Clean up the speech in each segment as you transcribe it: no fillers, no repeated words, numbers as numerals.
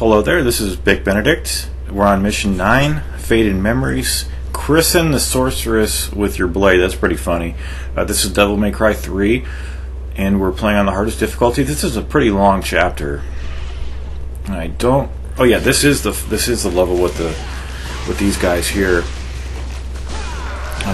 Hello there, this is Big Benedict. We're on mission 9, Faded Memories. Christen the Sorceress with your blade. That's pretty funny. This is Devil May Cry 3, and we're playing on the hardest difficulty. This is a pretty long chapter. Oh yeah, this is the level with these guys here.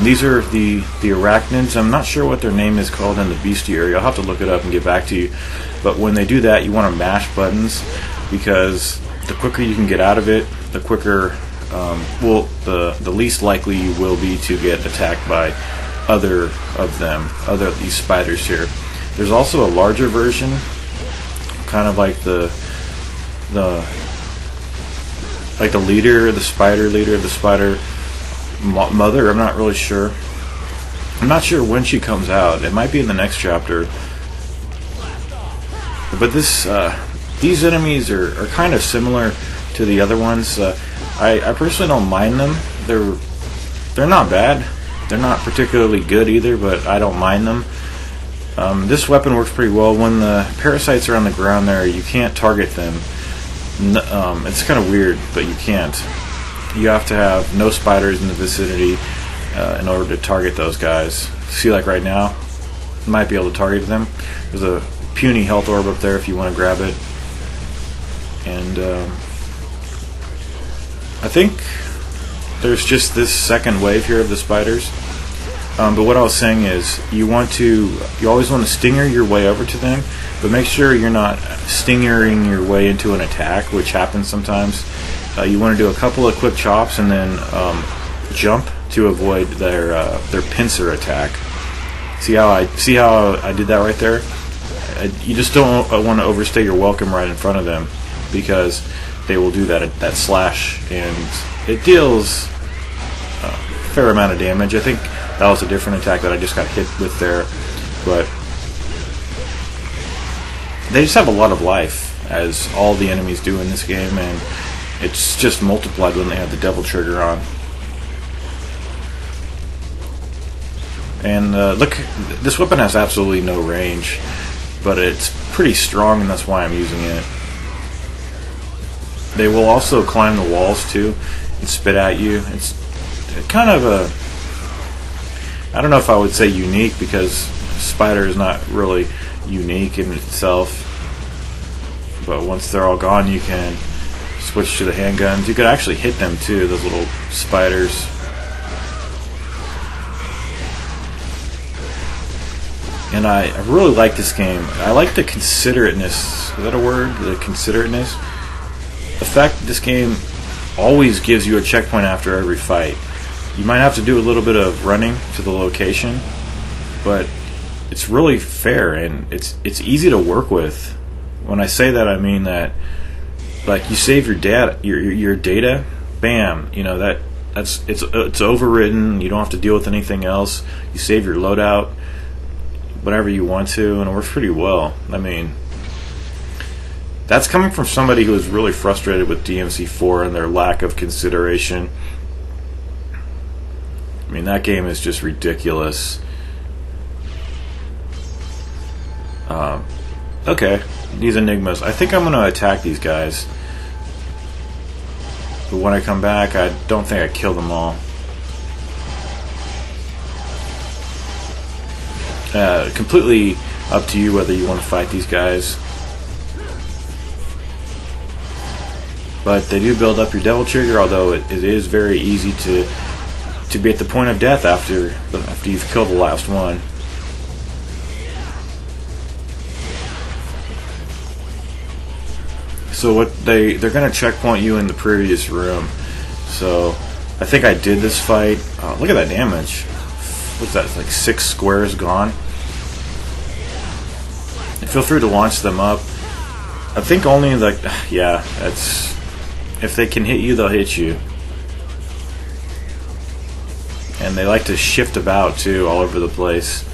These are the arachnids. I'm not sure what their name is called in the bestiary. I'll have to look it up and get back to you. But when they do that, you want to mash buttons, because the quicker you can get out of it, the quicker, the least likely you will be to get attacked by other of these spiders here. There's also a larger version, kind of like the leader, the spider mother. I'm not really sure. I'm not sure when she comes out. It might be in the next chapter. But these enemies are kind of similar to the other ones. I personally don't mind them. They're not bad. They're not particularly good either, but I don't mind them. This weapon works pretty well. When the parasites are on the ground there, you can't target them. It's kind of weird, but you can't. You have to have no spiders in the vicinity in order to target those guys. See, like right now, you might be able to target them. There's a puny health orb up there if you want to grab it. And I think there's just this second wave here of the spiders. But what I was saying is, you always want to stinger your way over to them, but make sure you're not stingering your way into an attack, which happens sometimes. You want to do a couple of quick chops and then jump to avoid their pincer attack. See how I did that right there? You just don't want to overstay your welcome right in front of them, because they will do that slash, and it deals a fair amount of damage. I think that was a different attack that I just got hit with there, but they just have a lot of life, as all the enemies do in this game, and it's just multiplied when they have the devil trigger on. And look, this weapon has absolutely no range, but it's pretty strong, and that's why I'm using it. They will also climb the walls too and spit at you. It's kind of I don't know if I would say unique, because Spider is not really unique in itself. But once they're all gone, you can switch to the handguns. You could actually hit them too, those little spiders. And I really like this game. I like the considerateness. Is that a word? The considerateness? The fact that this game always gives you a checkpoint after every fight. You might have to do a little bit of running to the location, but it's really fair, and it's easy to work with. When I say that, I mean that, like, you save your data, bam, you know, it's overwritten. You don't have to deal with anything else. You save your loadout whenever you want to, and it works pretty well. I mean, that's coming from somebody who is really frustrated with DMC4 and their lack of consideration. I mean, that game is just ridiculous. Okay, these Enigmas. I think I'm going to attack these guys. But when I come back, I don't think I kill them all. Completely up to you whether you want to fight these guys. But they do build up your devil trigger, although it is very easy to be at the point of death after you've killed the last one. So what they're going to checkpoint you in the previous room. So I think I did this fight. Oh, look at that damage. What's that? It's like 6 squares gone. Feel free to launch them up. I think only that's, if they can hit you, they'll hit you. And they like to shift about too, all over the place.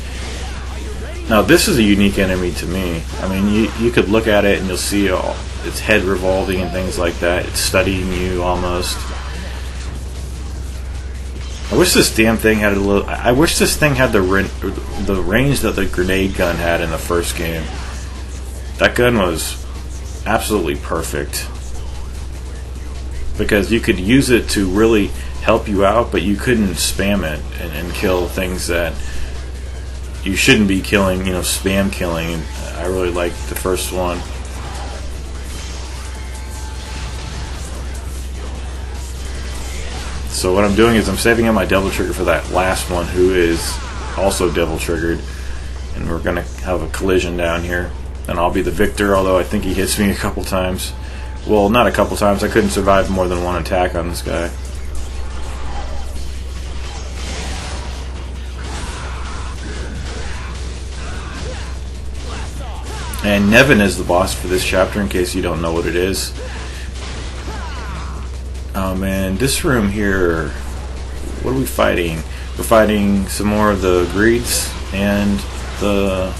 Now this is a unique enemy to me. I mean, you could look at it and you'll see its head revolving and things like that. It's studying you almost. I wish this damn thing had I wish this thing had the range that the grenade gun had in the first game. That gun was absolutely perfect. because you could use it to really help you out, but you couldn't spam it and kill things that you shouldn't be killing, spam killing. I really liked the first one. So what I'm doing is I'm saving up my devil trigger for that last one, who is also devil triggered, and we're gonna have a collision down here, and I'll be the victor, although I think he hits me a couple times. Well, not a couple times. I couldn't survive more than one attack on this guy. And Nevan is the boss for this chapter, in case you don't know what it is. And this room here, what are we fighting? We're fighting some more of the greeds and the...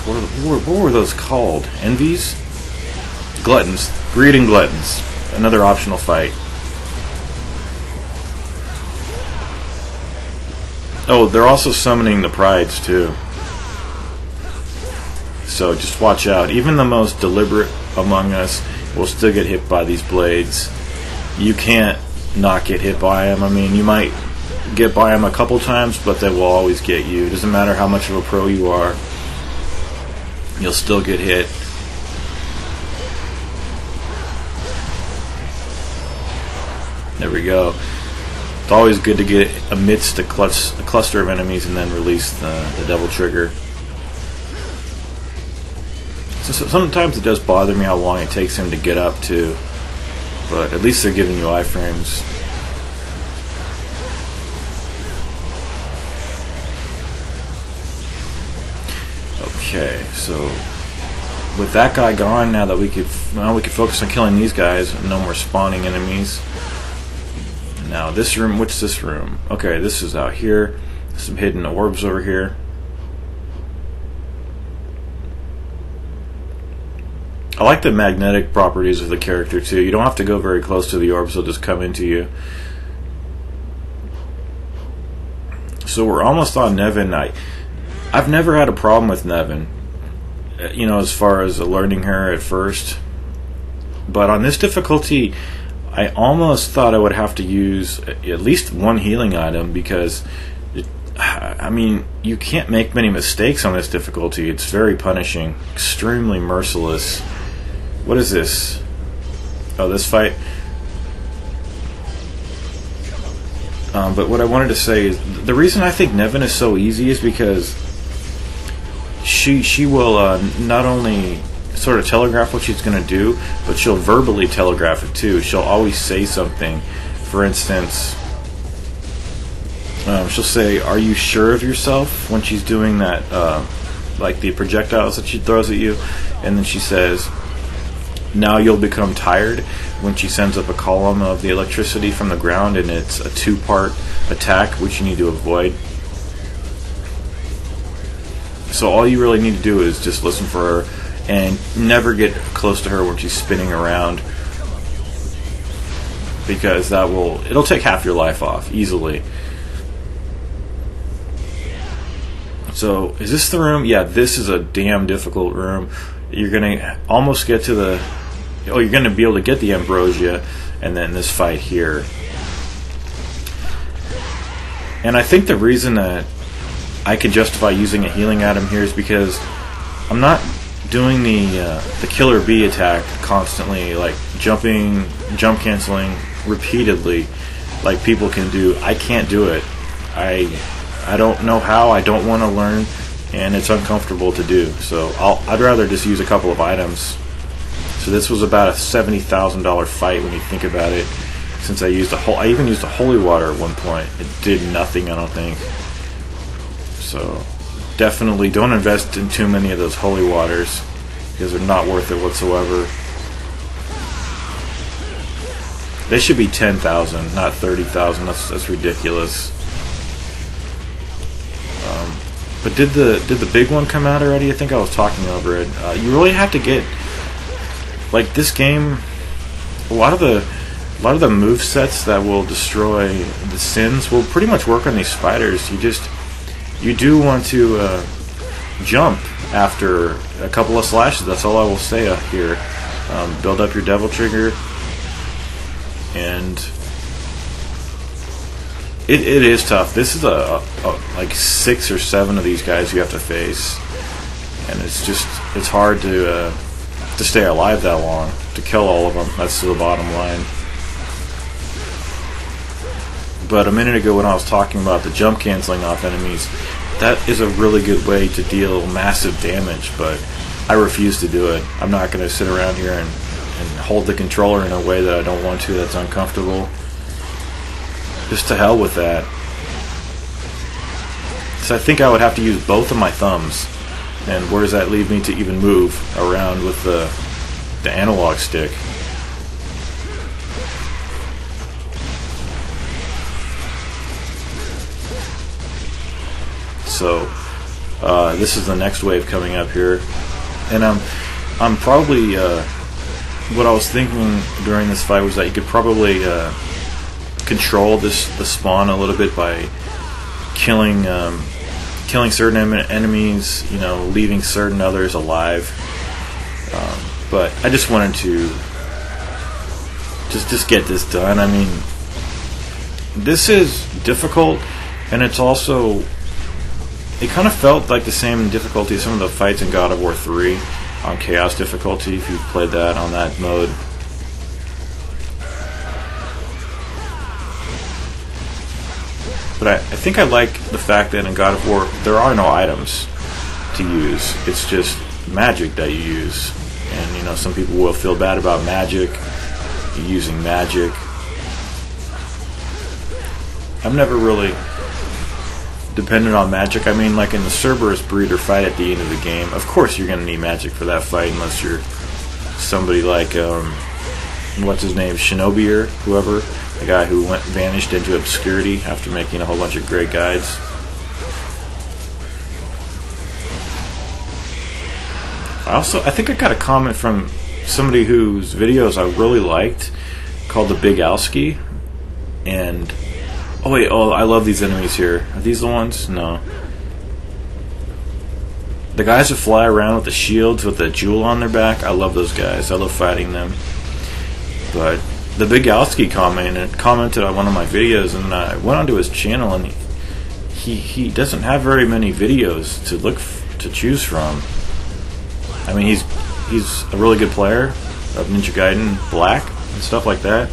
What were those called? Envies? Gluttons. Greed and gluttons. Another optional fight. Oh, they're also summoning the prides too. So just watch out. Even the most deliberate among us will still get hit by these blades. You can't not get hit by them. I mean, you might get by them a couple times, but they will always get you. It doesn't matter how much of a pro you are. You'll still get hit. There we go. It's always good to get amidst a cluster of enemies and then release the devil trigger. So sometimes it does bother me how long it takes him to get up to, but at least they're giving you iframes. Okay, so with that guy gone, now that we could focus on killing these guys. No more spawning enemies. Now this room, what's this room? Okay, this is out here. Some hidden orbs over here. I like the magnetic properties of the character too. You don't have to go very close to the orbs, they'll just come into you. So we're almost on Nevan. I've never had a problem with Nevan, as far as learning her at first. But on this difficulty, I almost thought I would have to use at least one healing item, because you can't make many mistakes on this difficulty. It's very punishing, extremely merciless. What is this? Oh, this fight. But what I wanted to say is, the reason I think Nevan is so easy is because she will not only sort of telegraph what she's going to do, but she'll verbally telegraph it too. She'll always say something. For instance, she'll say, "Are you sure of yourself?" when she's doing that, like the projectiles that she throws at you. And then she says, "Now you'll become tired," when she sends up a column of the electricity from the ground, and it's a two-part attack which you need to avoid. So all you really need to do is just listen for her and never get close to her when she's spinning around, because it'll take half your life off easily. So is this the room? Yeah, this is a damn difficult room. You're gonna almost get to you're gonna be able to get the ambrosia, and then this fight here. And I think the reason that I can justify using a healing item here is because I'm not doing the killer bee attack constantly, like jump canceling repeatedly, like people can do. I can't do it. I don't know how. I don't want to learn, and it's uncomfortable to do. So I'd rather just use a couple of items. So this was about a $70,000 fight when you think about it. Since I even used a holy water at one point. It did nothing, I don't think. So definitely don't invest in too many of those holy waters, because they're not worth it whatsoever. They should be 10,000, not 30,000. That's ridiculous. But did the big one come out already? I think I was talking over it. You really have to get, like, this game. A lot of the move sets that will destroy the sins will pretty much work on these spiders. You do want to jump after a couple of slashes. That's all I will say here. build up your devil trigger, and it is tough. This is like 6 or 7 of these guys you have to face, and it's hard to stay alive that long, to kill all of them. That's the bottom line. But a minute ago when I was talking about the jump canceling off enemies, that is a really good way to deal massive damage, but I refuse to do it. I'm not going to sit around here and hold the controller in a way that I don't want to, that's uncomfortable. Just to hell with that. So I think I would have to use both of my thumbs. And where does that leave me to even move around with the analog stick? So this is the next wave coming up here, and I'm probably what I was thinking during this fight was that you could probably control the spawn a little bit by killing certain enemies, leaving certain others alive. But I just wanted to just get this done. I mean, this is difficult, and it's also, it kind of felt like the same difficulty as some of the fights in God of War 3 on Chaos difficulty, if you've played that on that mode. But I think I like the fact that in God of War there are no items to use. It's just magic that you use. And some people will feel bad about magic, using magic. I've never really dependent on magic. I mean, like in the Cerberus breeder fight at the end of the game, of course you're going to need magic for that fight, unless you're somebody like what's his name, Shinobi or whoever, the guy who vanished into obscurity after making a whole bunch of great guides. I think I got a comment from somebody whose videos I really liked, called the Big Alski, and I love these enemies here. Are these the ones? No. The guys that fly around with the shields with the jewel on their back, I love those guys. I love fighting them. But the Big Alski commented on one of my videos, and I went onto his channel, and he doesn't have very many videos to choose from. I mean, he's a really good player of Ninja Gaiden Black and stuff like that.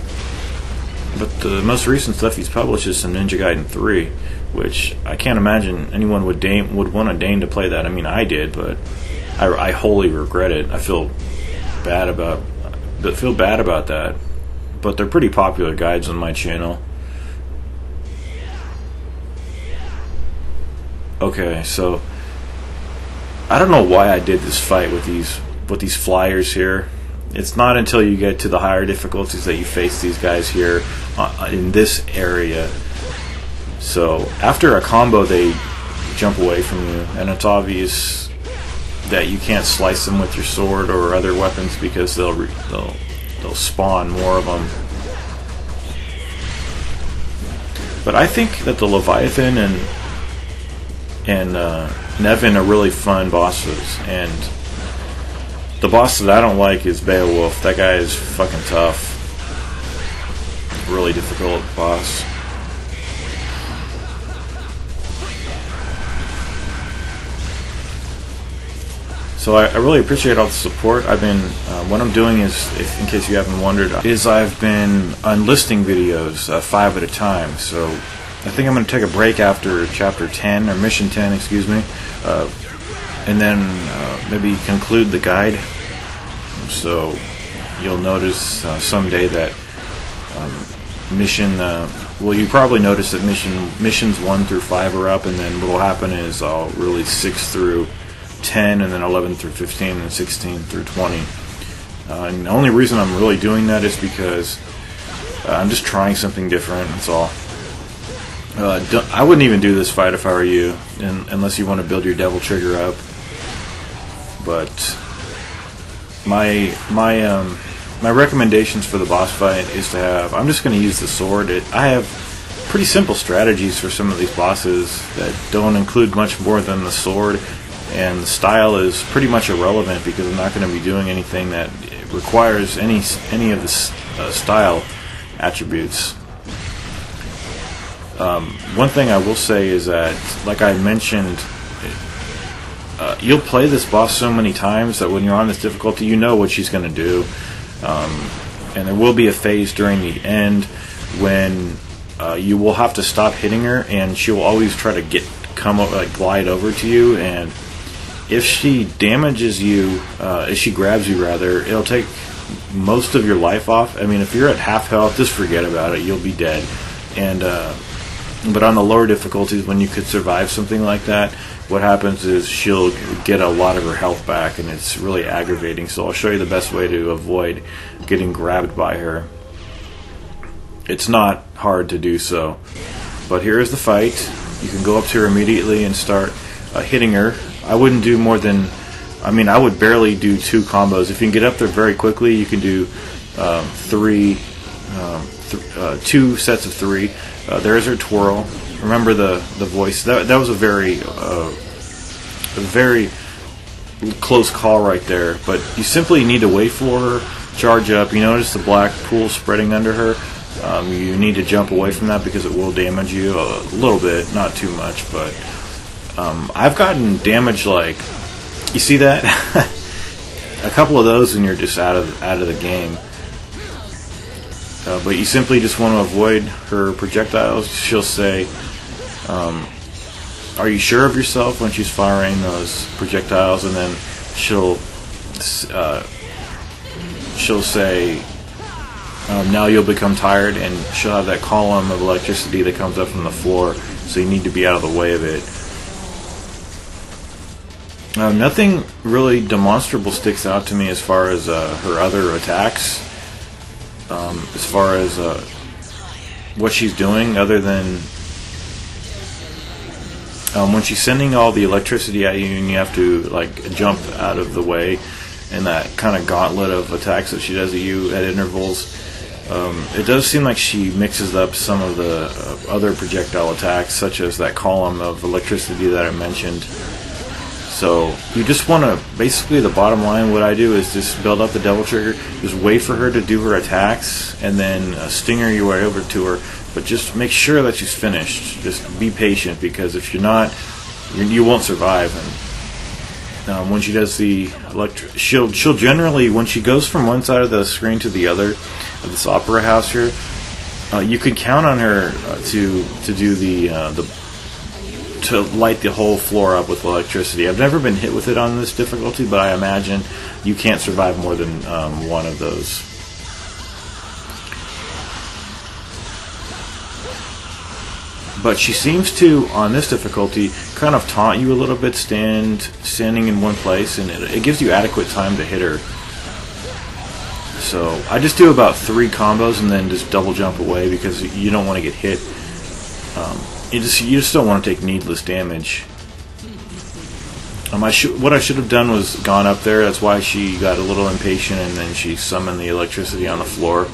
But the most recent stuff he's published is some Ninja Gaiden 3, which I can't imagine anyone would want to deign to play that. I mean, I did, but I wholly regret it. I feel bad about that. But they're pretty popular guides on my channel. Okay, so I don't know why I did this fight with these flyers here. It's not until you get to the higher difficulties that you face these guys here in this area. So after a combo, they jump away from you, and it's obvious that you can't slice them with your sword or other weapons because they'll spawn more of them. But I think that the Leviathan and Nevan are really fun bosses, and the boss that I don't like is Beowulf. That guy is fucking tough. Really difficult boss. So I really appreciate all the support. I've been, what I'm doing is, in case you haven't wondered, is I've been unlisting videos 5 at a time. So I think I'm going to take a break after Chapter 10, or Mission 10, excuse me, and then maybe conclude the guide. So you'll notice someday that you probably notice that missions 1 through 5 are up, and then what will happen is I'll release 6 through 10, and then 11 through 15, and 16 through 20. And the only reason I'm really doing that is because I'm just trying something different, that's all. I wouldn't even do this fight if I were you, unless you want to build your devil trigger up. But my recommendations for the boss fight is to have, I'm just going to use the sword. I have pretty simple strategies for some of these bosses that don't include much more than the sword, and the style is pretty much irrelevant because I'm not going to be doing anything that requires any of the style attributes. One thing I will say is that, like I mentioned, you'll play this boss so many times that when you're on this difficulty, you know what she's going to do. And there will be a phase during the end when you will have to stop hitting her, and she will always try to glide over to you. And if she damages you, if she grabs you rather, it'll take most of your life off. I mean, if you're at half health, just forget about it. You'll be dead. And but on the lower difficulties, when you could survive something like that, what happens is she'll get a lot of her health back, and it's really aggravating. So I'll show you the best way to avoid getting grabbed by her. It's not hard to do so. But here is the fight. You can go up to her immediately and start hitting her. I wouldn't do more than, I would barely do 2 combos. If you can get up there very quickly, you can do 2 sets of 3. There's her twirl. Remember the voice. That was a very close call right there. But you simply need to wait for her, charge up. You notice the black pool spreading under her. You need to jump away from that because it will damage you a little bit, not too much. But I've gotten damage like, you see that? A couple of those and you're just out of the game. But you simply just want to avoid her projectiles. She'll say, are you sure of yourself when she's firing those projectiles? And then she'll say, now you'll become tired, and she'll have that column of electricity that comes up from the floor, so you need to be out of the way of it. Nothing really demonstrable sticks out to me as far as her other attacks. As far as what she's doing, other than when she's sending all the electricity at you and you have to jump out of the way, and that kind of gauntlet of attacks that she does at you at intervals, it does seem like she mixes up some of the other projectile attacks, such as that column of electricity that I mentioned. So you just want to, basically the bottom line, what I do is just build up the devil trigger, just wait for her to do her attacks, and then stinger your way over to her, but just make sure that she's finished. Just be patient, because if you're not, you won't survive. And when she does the she'll generally, when she goes from one side of the screen to the other of this opera house here, you can count on her to do to light the whole floor up with electricity. I've never been hit with it on this difficulty, but I imagine you can't survive more than one of those. But she seems to, on this difficulty, kind of taunt you a little bit, standing in one place, and it gives you adequate time to hit her. So I just do about 3 combos and then just double jump away, because you don't want to get hit. You just don't want to take needless damage. What I should have done was gone up there. That's why she got a little impatient, and then she summoned the electricity on the floor.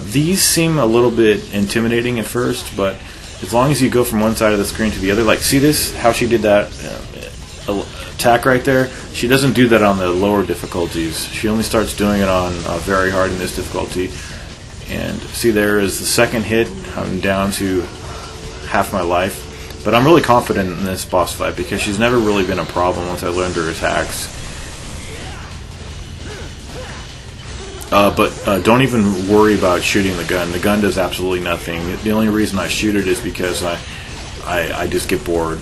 These seem a little bit intimidating at first, but as long as you go from one side of the screen to the other, see this, how she did that attack right there? She doesn't do that on the lower difficulties. She only starts doing it on very hard in this difficulty. And see, there is the second hit. I'm down to half my life, but I'm really confident in this boss fight because she's never really been a problem once I learned her attacks. But don't even worry about shooting the gun. The gun does absolutely nothing. The only reason I shoot it is because I just get bored.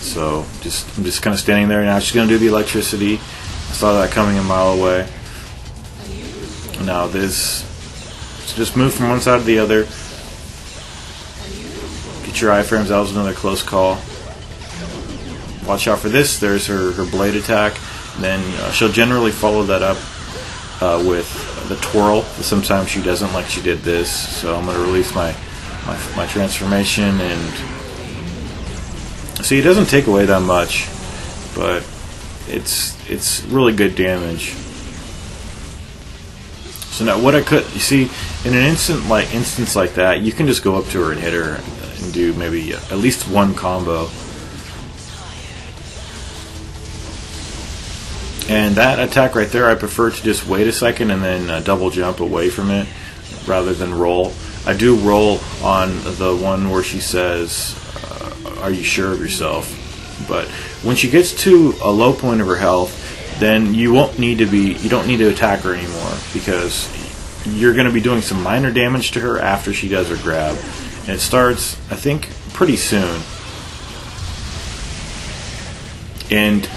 So I'm just kind of standing there. Now she's going to do the electricity. I saw that coming a mile away. Now this, so just move from one side to the other. Get your iframes. That was another close call. Watch out for this. There's her blade attack. And then she'll generally follow that up with the twirl. Sometimes she doesn't, like she did this. So I'm going to release my transformation, and see, it doesn't take away that much, but it's really good damage. So now what I could, you see, in an instance like that, you can just go up to her and hit her and do maybe at least one combo. And that attack right there, I prefer to just wait a second and then double jump away from it rather than roll. I do roll on the one where she says, are you sure of yourself? But when she gets to a low point of her health, then you don't need to attack her anymore, because you're going to be doing some minor damage to her after she does her grab. And it starts, I think, pretty soon. And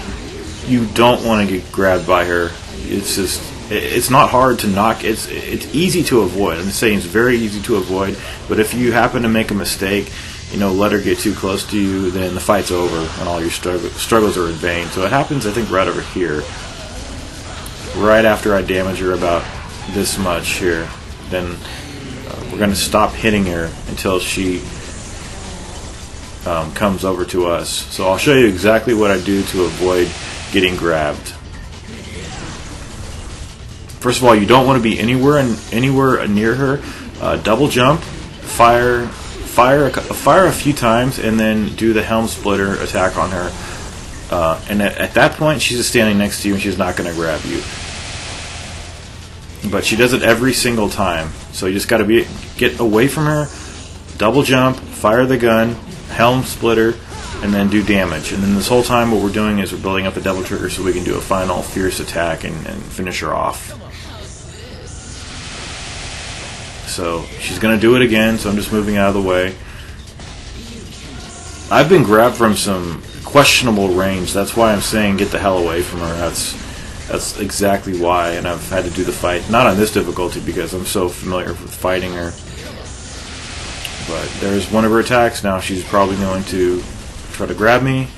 you don't want to get grabbed by her. It's not hard to knock. It's easy to avoid. I'm saying it's very easy to avoid. But if you happen to make a mistake, let her get too close to you, then the fight's over and all your struggles are in vain. So it happens, I think, right over here, right after I damage her about this much here. Then we're going to stop hitting her until she comes over to us. So I'll show you exactly what I do to avoid getting grabbed. First of all, you don't want to be anywhere near her. Double jump, fire a few times, and then do the helm splitter attack on her. And at that point, she's just standing next to you, and she's not going to grab you. But she does it every single time. So you just got to get away from her, double jump, fire the gun, helm splitter, and then do damage. And then this whole time what we're doing is we're building up a double trigger so we can do a final fierce attack and finish her off. So she's going to do it again, so I'm just moving out of the way. I've been grabbed from some questionable range. That's why I'm saying get the hell away from her. That's exactly why, and I've had to do the fight. Not on this difficulty because I'm so familiar with fighting her. But there's one of her attacks. Now she's probably going to try to grab me.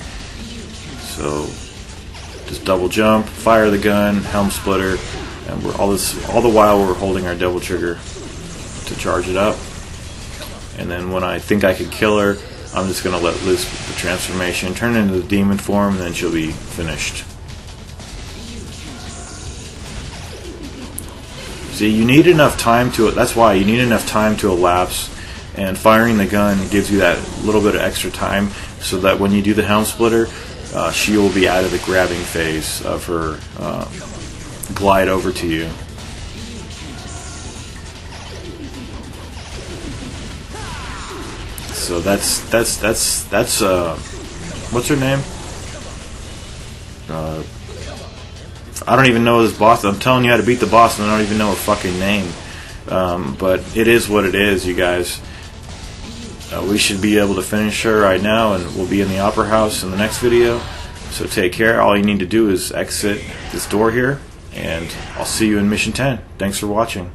So just double jump, fire the gun, helm splitter, and all the while we're holding our double trigger to charge it up. And then when I think I could kill her, I'm just going to let loose the transformation, turn into the demon form, and then she'll be finished. See, you need enough time that's why you need enough time to elapse, and firing the gun gives you that little bit of extra time so that when you do the helm splitter, she will be out of the grabbing phase of her glide over to you. So that's what's her name? I don't even know this boss. I'm telling you how to beat the boss, and I don't even know her fucking name. But it is what it is, you guys. We should be able to finish her right now, and we'll be in the Opera House in the next video. So take care. All you need to do is exit this door here, and I'll see you in Mission 10. Thanks for watching.